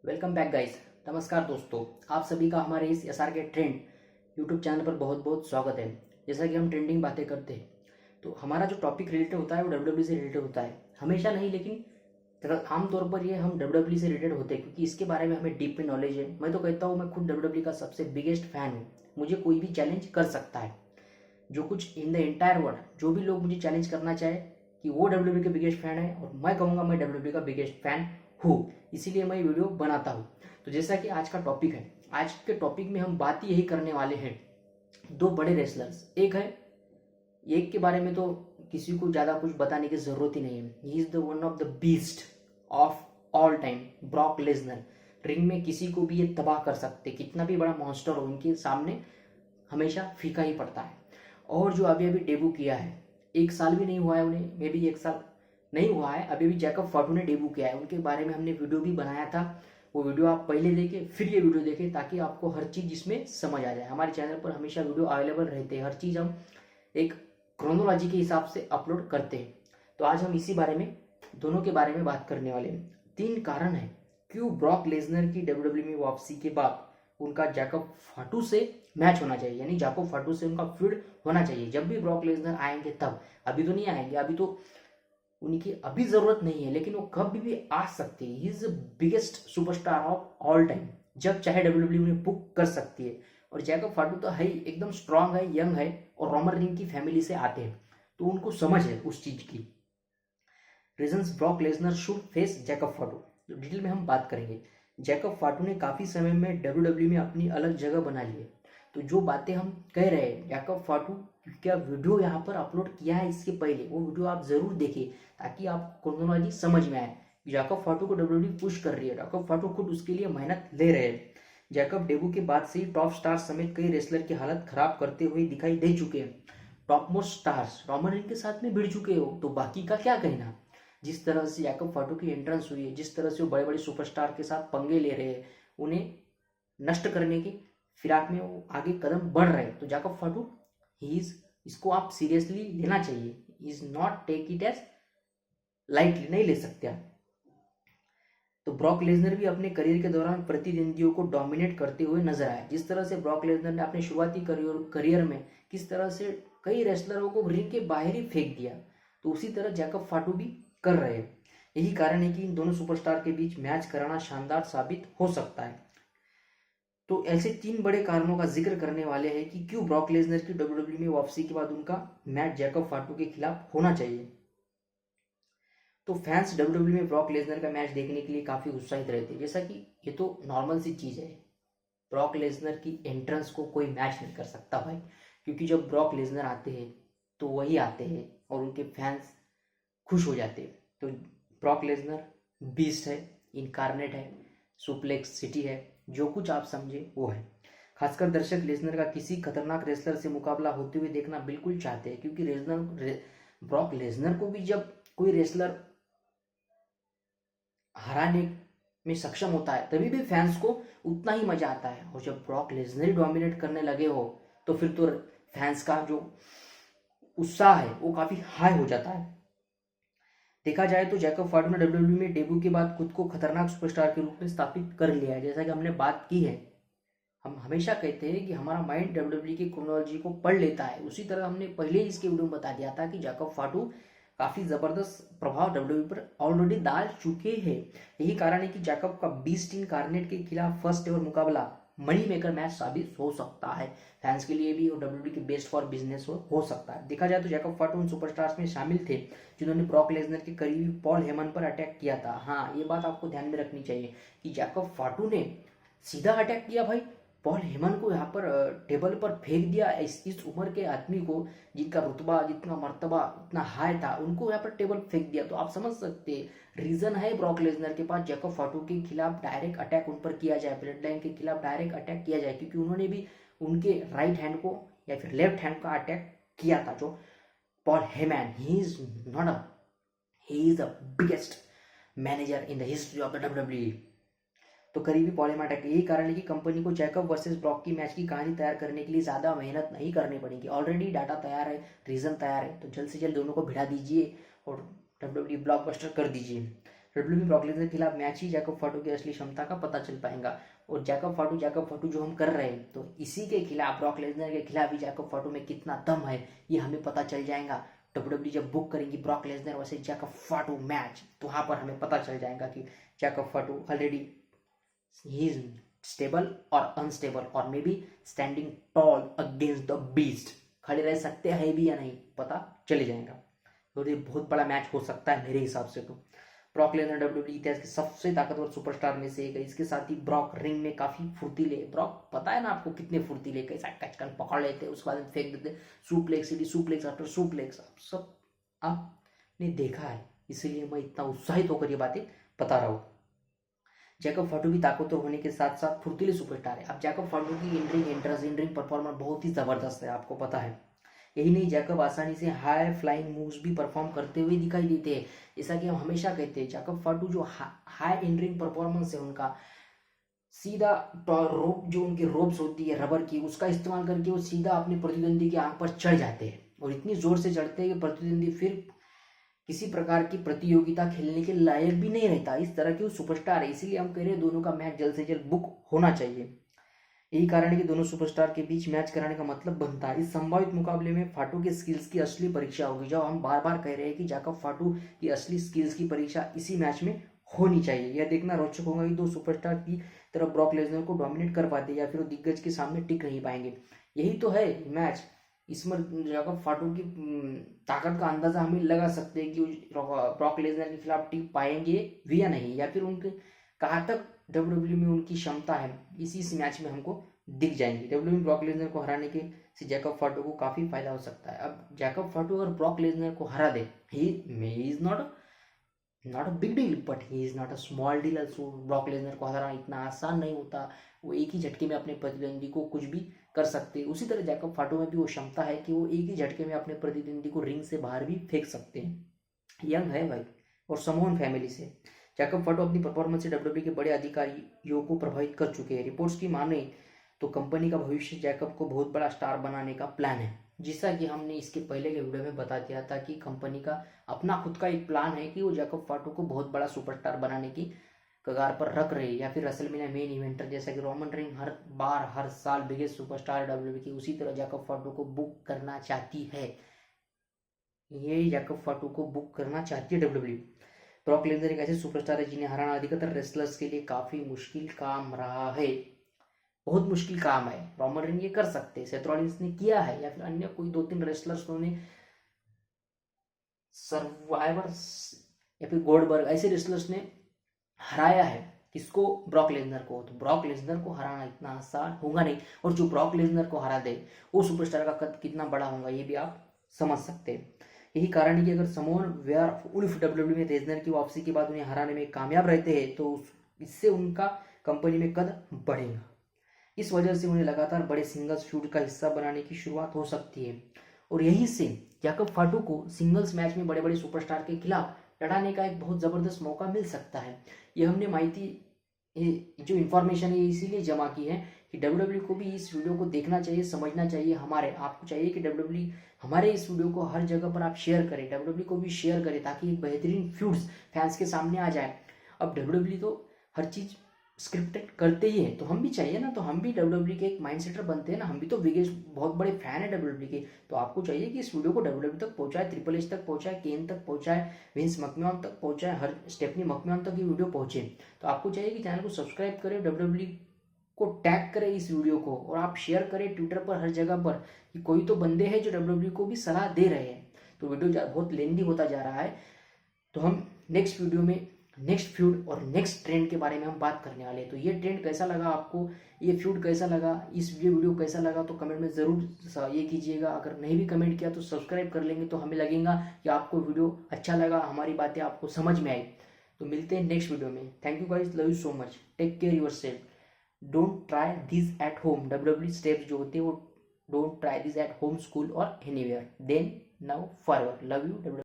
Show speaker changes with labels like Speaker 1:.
Speaker 1: Welcome back guys. नमस्कार दोस्तों, आप सभी का हमारे इस एसआर के ट्रेंड यूट्यूब चैनल पर बहुत बहुत स्वागत है। जैसा कि हम ट्रेंडिंग बातें करते हैं तो हमारा जो टॉपिक रिलेटेड होता है वो डब्ल्यूडब्ल्यू से रिलेटेड होता है। हमेशा नहीं, लेकिन आमतौर पर ये हम डब्ल्यूडब्ल्यू से रिलेटेड होते हैं क्योंकि इसके बारे में हमें डीप में नॉलेज है। मैं तो कहता हूँ मैं खुद डब्ल्यूडब्ल्यू का सबसे बिगेस्ट फैन हूँ। मुझे कोई भी चैलेंज कर सकता है, जो कुछ इन द एंटायर वर्ल्ड जो भी लोग मुझे चैलेंज करना चाहे कि वो डब्ल्यूडब्ल्यू के बिगेस्ट फैन है, और मैं कहूँगा मैं डब्ल्यूडब्ल्यू का बिगेस्ट फैन हूँ, इसीलिए मैं ये वीडियो बनाता हूँ। तो जैसा कि आज का टॉपिक है, आज के टॉपिक में हम बात यही करने वाले हैं दो बड़े रेसलर्स। एक के बारे में तो किसी को ज़्यादा कुछ बताने की ज़रूरत ही नहीं है। He is the one of the beast of all time, Brock Lesnar. Ring में किसी को भी ये तबाह कर सकते, कितना भी बड़ा मॉन्स्टर हो इनके सामने हमेशा फीका ही पड़ता है। और जो अभी अभी डेब्यू किया है, एक साल भी नहीं हुआ है उन्हें, मे बी एक साल नहीं हुआ है, अभी भी जैकब फाटू ने डेब्यू किया है। उनके बारे में हमने वीडियो भी बनाया था, वो वीडियो आप पहले देखें फिर ये वीडियो देखें ताकि आपको हर चीज़ इसमें समझ आ जाए। हमारे चैनल पर हमेशा वीडियो अवेलेबल रहते हैं, हर चीज़ हम एक क्रोनोलॉजी के हिसाब से अपलोड करते हैं। तो आज हम इसी बारे में, दोनों के बारे में बात करने वाले हैं। 3 कारण है क्यों ब्रॉक लेसनर की डब्ल्यूडब्ल्यू में वापसी के बाद उनका जैकब फाटू से मैच होना चाहिए, यानी जैकब फाटू से उनका फीड होना चाहिए। जब भी ब्रॉक लेसनर आएंगे तब, अभी तो नहीं आएंगे, अभी तो उनकी अभी जरूरत नहीं है, लेकिन वो कभी भी आ सकते हैं। He is biggest superstar of all time, जब चाहे डब्ल्यूडब्ल्यू उन्हें बुक कर सकती है। और जैकब फाटू तो है ही, एकदम स्ट्रांग है, यंग है, और रोमन रिंग की फैमिली से आते हैं, तो उनको समझ है उस चीज की। Reasons Brock Lesnar should face Jacob Fatu, तो डिटेल में हम बात करेंगे। जैकब फाटू ने काफी समय में डब्ल्यूडब्ल्यू में अपनी अलग जगह बना ली है। तो जो बातें हम कह रहे हैं, जैकब फाटू क्या वीडियो यहाँ पर अपलोड किया है इसके पहले, वो वीडियो आप जरूर देखिए ताकि आपको क्रोनोलॉजी समझ में आए। जैकब फाटू को डब्ल्यूडब्ल्यू पुश कर रही है, जैकब फाटू खुद उसके लिए मेहनत ले रहे हैं। जैकब डेब्यू के बाद से ही टॉप स्टार समेत कई रेसलर की हालत खराब करते हुए दिखाई दे चुके हैं। Top most stars Roman Reigns के साथ में भिड़ चुके हो, तो बाकी का क्या कहना। जिस तरह से जैकब फाटू की एंट्रेंस हुई है, जिस तरह से वो बड़े बड़े सुपरस्टार के साथ पंगे ले रहे हैं, उन्हें नष्ट करने की फिराक में वो आगे कदम बढ़ रहे हैं, तो जैकब फाटू ही इज, इसको आप सीरियसली लेना चाहिए। Is not take it as lightly, नहीं ले सकते आप। तो ब्रॉक लेसनर भी अपने करियर के दौरान प्रतिद्वंदियों को डोमिनेट करते हुए नजर आए। जिस तरह से ब्रॉक लेसनर ने अपने शुरुआती करियर में किस तरह से कई रेसलरों को रिंग के बाहर ही फेंक दिया, तो उसी तरह जैकब फाटू भी कर रहे हैं। यही कारण है कि इन दोनों सुपरस्टार के बीच मैच कराना शानदार साबित हो सकता है। तो ऐसे 3 बड़े कारणों का जिक्र करने वाले हैं कि क्यों ब्रॉक लेसनर की डब्ल्यूडब्ल्यू में वापसी के बाद उनका मैच जैकब फाटू के खिलाफ होना चाहिए। तो फैंस डब्ल्यूडब्ल्यू में ब्रॉक लेसनर का मैच देखने के लिए काफी उत्साहित रहते हैं। जैसा कि ये तो नॉर्मल सी चीज है, ब्रॉक लेसनर की एंट्रेंस को कोई मैच नहीं कर सकता भाई, क्योंकि जब ब्रॉक लेसनर आते हैं तो वही आते हैं और उनके फैंस खुश हो जाते हैं। तो ब्रॉक लेसनर बीस्ट है, इनकारनेट है, सुप्लेक्स सिटी है, जो कुछ आप समझे वो है। खासकर दर्शक लेसनर का किसी खतरनाक रेसलर से मुकाबला होते हुए देखना बिल्कुल चाहते हैं, क्योंकि ब्रॉक लेसनर को भी जब कोई रेसलर हराने में सक्षम होता है तभी भी फैंस को उतना ही मजा आता है। और जब ब्रॉक लेसनर डोमिनेट करने लगे हो तो फिर तो फैंस का जो उत्साह है वो काफी हाई हो जाता है। देखा जाए तो जैकब फाटू ने डब्ल्यूडब्ल्यू में डेब्यू के बाद खुद को खतरनाक सुपरस्टार के रूप में स्थापित कर लिया है। जैसा कि हमने बात की है, हम हमेशा कहते हैं कि हमारा माइंड डब्ल्यूडब्ल्यू की क्रोनोलॉजी को पढ़ लेता है। उसी तरह हमने पहले ही इसके वीडियो में बता दिया था कि जैकब फाटू काफी जबरदस्त प्रभाव डब्ल्यूडब्ल्यू पर ऑलरेडी डाल चुके हैं। यही कारण है कि जैकब का बीस्ट इनकार्नेट के खिलाफ फर्स्ट एवर मुकाबला मनी मेकर मैच साबित हो सकता है फैंस के लिए भी, और डब्ल्यूडब्ल्यू के बेस्ट फॉर बिजनेस हो सकता है। देखा जाए तो जैकब फाटू उन सुपरस्टार्स में शामिल थे जिन्होंने ब्रॉक लेसनर के करीबी पॉल हेमन पर अटैक किया था। हाँ, ये बात आपको ध्यान में रखनी चाहिए कि जैकब फाटू ने सीधा अटैक किया भाई, पॉल हेमन को यहाँ पर टेबल पर फेंक दिया। इस उम्र के आदमी को, जिनका रुतबा, जितना मर्तबा इतना हाई था, उनको यहाँ पर टेबल फेंक दिया। तो आप समझ सकते हैं रीजन है ब्रॉक लेसनर के पास जैकब फाटू के खिलाफ डायरेक्ट अटैक उन पर किया जाए, ब्लड लाइन के खिलाफ डायरेक्ट अटैक किया जाए, क्योंकि उन्होंने भी उनके राइट हैंड को या फिर लेफ्ट हैंड का अटैक किया था। जो Paul Heyman, he is the biggest manager in the history of the WWE. तो करीबी पॉल हेमन अटैक, यही कारण है कि कंपनी को जैकब वर्सेस ब्रॉक की मैच की कहानी तैयार करने के लिए ज्यादा मेहनत नहीं करनी पड़ेगी। ऑलरेडी डाटा तैयार है, रीजन तैयार है, तो जल्द से जल्द दोनों को भिड़ा दीजिए और डब्ल्यूडब्ल्यू ब्लॉकबस्टर कर दीजिए। डब्ल्यूबी ब्रॉक लेसनर के खिलाफ मैच ही जैकब फाटू की असली क्षमता का पता चल पाएगा। और जैकब फाटू जो हम कर रहे हैं, तो इसी के खिलाफ, ब्रॉक लेसनर के खिलाफ ही जैकब फाटू में कितना दम है ये हमें पता चल जाएगा। डब्ल्यूडब्ल्यू जब बुक करेंगी ब्रॉक लेसनर वैसे जैकब फाटू मैच, तो वहां पर हमें पता चल जाएगा कि जैकब फाटू ऑलरेडी ही इज स्टेबल और अनस्टेबल और may be standing tall against the beast, खड़े रह सकते हैं भी या नहीं पता चले जाएगा। और ये बहुत बड़ा मैच हो सकता है मेरे हिसाब से। तो ब्रॉक लेसनर डब्ल्यूडब्ल्यू इतिहास के सबसे ताकतवर सुपरस्टार में से एक है। इसके साथ ही ब्रॉक रिंग में काफी फुर्तीले, ब्रॉक पता है ना आपको कितने फुर्तीले, कैसा कचकन पकड़ लेते उसके बाद फेंक देते, suplex city suplex after suplex, आप सब आपने देखा है, इसीलिए मैं इतना उत्साहित होकर ये बातें बता रहा हूँ। जैकब फाटू भी ताकतवर होने के साथ साथ फुर्तीले सुपरस्टार है। अब जैकब फाटू की इन रिंग परफॉर्मेंस बहुत ही जबरदस्त है, आपको पता है। यही नहीं, जैकब आसानी से हाई फ्लाइंग मूव्स भी परफॉर्म करते हुए दिखाई देते हैं। जैसा कि हम हमेशा कहते हैं, जैकब फाटू जो हाई इन रिंग परफॉर्मेंस है उनका, सीधा रोप, जो उनकी रोप्स होती है रबर की, उसका इस्तेमाल करके वो सीधा अपने प्रतिद्वंदी की आंख पर चढ़ जाते हैं और इतनी जोर से चढ़ते हैं कि प्रतिद्वंदी फिर किसी प्रकार की प्रतियोगिता खेलने के लायक भी नहीं रहता। इस तरह के वो सुपरस्टार है, इसीलिए हम कह रहे हैं दोनों का मैच जल्द से जल्द बुक होना चाहिए। यही कारण है कि दोनों सुपरस्टार के बीच मैच कराने का मतलब बनता है। इस संभावित मुकाबले में फाटू के स्किल्स की असली परीक्षा होगी, जो हम बार बार कह रहे हैं कि जैकब फाटू की असली स्किल्स की परीक्षा इसी मैच में होनी चाहिए। यह देखना रोचक होगा कि दो सुपरस्टार की तरफ ब्रॉक लेसनर को डोमिनेट कर पाते या फिर वो दिग्गज के सामने टिक नहीं पाएंगे। यही तो है मैच। इसमें जैकब फाटू की ताकत का अंदाजा हम लगा सकते हैं कि ब्रॉक लेसनर के खिलाफ टिक पाएंगे भी या नहीं, या फिर उनके कहाँ तक डब्ल्यूडब्ल्यू में उनकी क्षमता है, इस मैच में हमको दिख जाएंगी। डब्ल्यूडब्ल्यू ब्रॉक लेसनर को हराने के से जैकब फाटू को काफी फायदा हो सकता है। अब जैकब फाटू अगर ब्रॉक लेसनर को हरा दे, he is not a big deal, but he is not a small deal also. Brock Lesnar को हराना इतना आसान नहीं होता, वो एक ही झटके में अपने प्रतिद्वंदी को कुछ भी कर सकते हैं। उसी तरह जैकब फाटू में भी वो क्षमता है कि वो एक ही झटके में अपने प्रतिद्वंदी को रिंग से बाहर भी फेंक सकते हैं। यंग है भाई और समोन फैमिली से। जैकब फाटू अपनी परफॉर्मेंस से डब्ल्यूडब्ल्यू के बड़े अधिकारियों को प्रभावित कर चुके हैं। रिपोर्ट्स की माने तो कंपनी का भविष्य जैकब को बहुत बड़ा स्टार बनाने का प्लान है। जैसा कि हमने इसके पहले के वीडियो में बता दिया था कि कंपनी का अपना खुद का एक प्लान है कि वो जैकब फाटू को बहुत बड़ा सुपरस्टार बनाने की कगार पर रख रहे हैं, या फिर रेसलमेनिया मेन इवेंटर, जैसा कि रोमन रिंग हर बार हर साल बिगेस्ट सुपरस्टार डब्ल्यूडब्ल्यू की, उसी तरह जैकब फाटू को बुक करना चाहती है। ये जैकब फाटू को बुक करना चाहती है डब्ल्यूडब्ल्यू। ब्रॉक लेसनर एक ऐसे सुपरस्टार है जिन्हें हराना अधिकतर रेसलर्स के लिए काफी मुश्किल काम रहा है, बहुत मुश्किल काम है। रोमन रिंग ये कर सकते हैं, सेथ रॉलिंस ने किया है, या फिर अन्य कोई 2-3 रेसलर्स ने, सर्वाइवर्स या फिर गोल्डबर्ग, ऐसे रेसलर्स ने हराया है। किसको? ब्रॉक लेसनर को। तो ब्रॉक लेसनर को हराना इतना आसान होगा नहीं, और जो ब्रॉक लेसनर को हरा दे वो सुपरस्टार का कद कितना बड़ा होगा ये भी आप समझ सकते हैं। यही कारण है कि अगर समोन वेयर उल्फ डब्ल्यूडब्ल्यू में लेसनर की वापसी के बाद उन्हें हराने में कामयाब रहते हैं तो इससे उनका कंपनी में कद बढ़ेगा। इस वजह से उन्हें लगातार बड़े सिंगल्स फ्यूड का हिस्सा बनाने की शुरुआत हो सकती है, और यहीं से जैकब फाटू को सिंगल्स मैच में बड़े बड़े सुपरस्टार के खिलाफ लड़ाने का एक बहुत जबरदस्त मौका मिल सकता है। ये हमने माहिती, जो इन्फॉर्मेशन है इसीलिए जमा की है कि डब्ल्यूडब्ल्यू को भी इस वीडियो को देखना चाहिए, समझना चाहिए। आपको चाहिए कि डब्ल्यूडब्ल्यू हमारे इस वीडियो को हर जगह पर आप शेयर करें, डब्ल्यूडब्ल्यू को भी शेयर करें, ताकि एक बेहतरीन फ्यूड्स फैंस के सामने आ जाए। अब डब्ल्यूडब्ल्यू तो हर चीज स्क्रिप्टेड करते ही हैं, तो हम भी चाहिए ना, तो हम भी डब्ल्यूडब्ल्यू के एक माइंडसेटर बनते हैं ना, हम भी तो बिगेस्ट बहुत बड़े फैन है डब्ल्यूडब्ल्यू के। तो आपको चाहिए कि इस वीडियो को डब्ल्यूडब्ल्यू तक पहुंचाए, ट्रिपल एच तक पहुंचाए, केन तक पहुंचाए, विंस मैकमैन तक पहुंचाए, हर स्टेफनी मैकमैन तक ये वीडियो पहुंचे। तो आपको चाहिए कि चैनल को सब्सक्राइब करें, डब्ल्यूडब्ल्यू को टैग करें इस वीडियो को, और आप शेयर करें ट्विटर पर, हर जगह पर, कि कोई तो बंदे हैं जो डब्ल्यूडब्ल्यू को भी सलाह दे रहे हैं। तो वीडियो बहुत लेंदी होता जा रहा है, तो हम नेक्स्ट वीडियो में नेक्स्ट फ्यूड और नेक्स्ट ट्रेंड के बारे में हम बात करने वाले हैं। तो ये ट्रेंड कैसा लगा आपको, ये फ्यूड कैसा लगा, इस वीडियो कैसा लगा, तो कमेंट में ज़रूर ये कीजिएगा। अगर नहीं भी कमेंट किया तो सब्सक्राइब कर लेंगे, तो हमें लगेगा कि आपको वीडियो अच्छा लगा, हमारी बातें आपको समझ में आई। तो मिलते हैं नेक्स्ट वीडियो में। Thank you guys, love you so much, take care yourself, don't try this at home. WW steps जो होते हैं वो don't try this at home, school और anywhere, then now forward. Love you.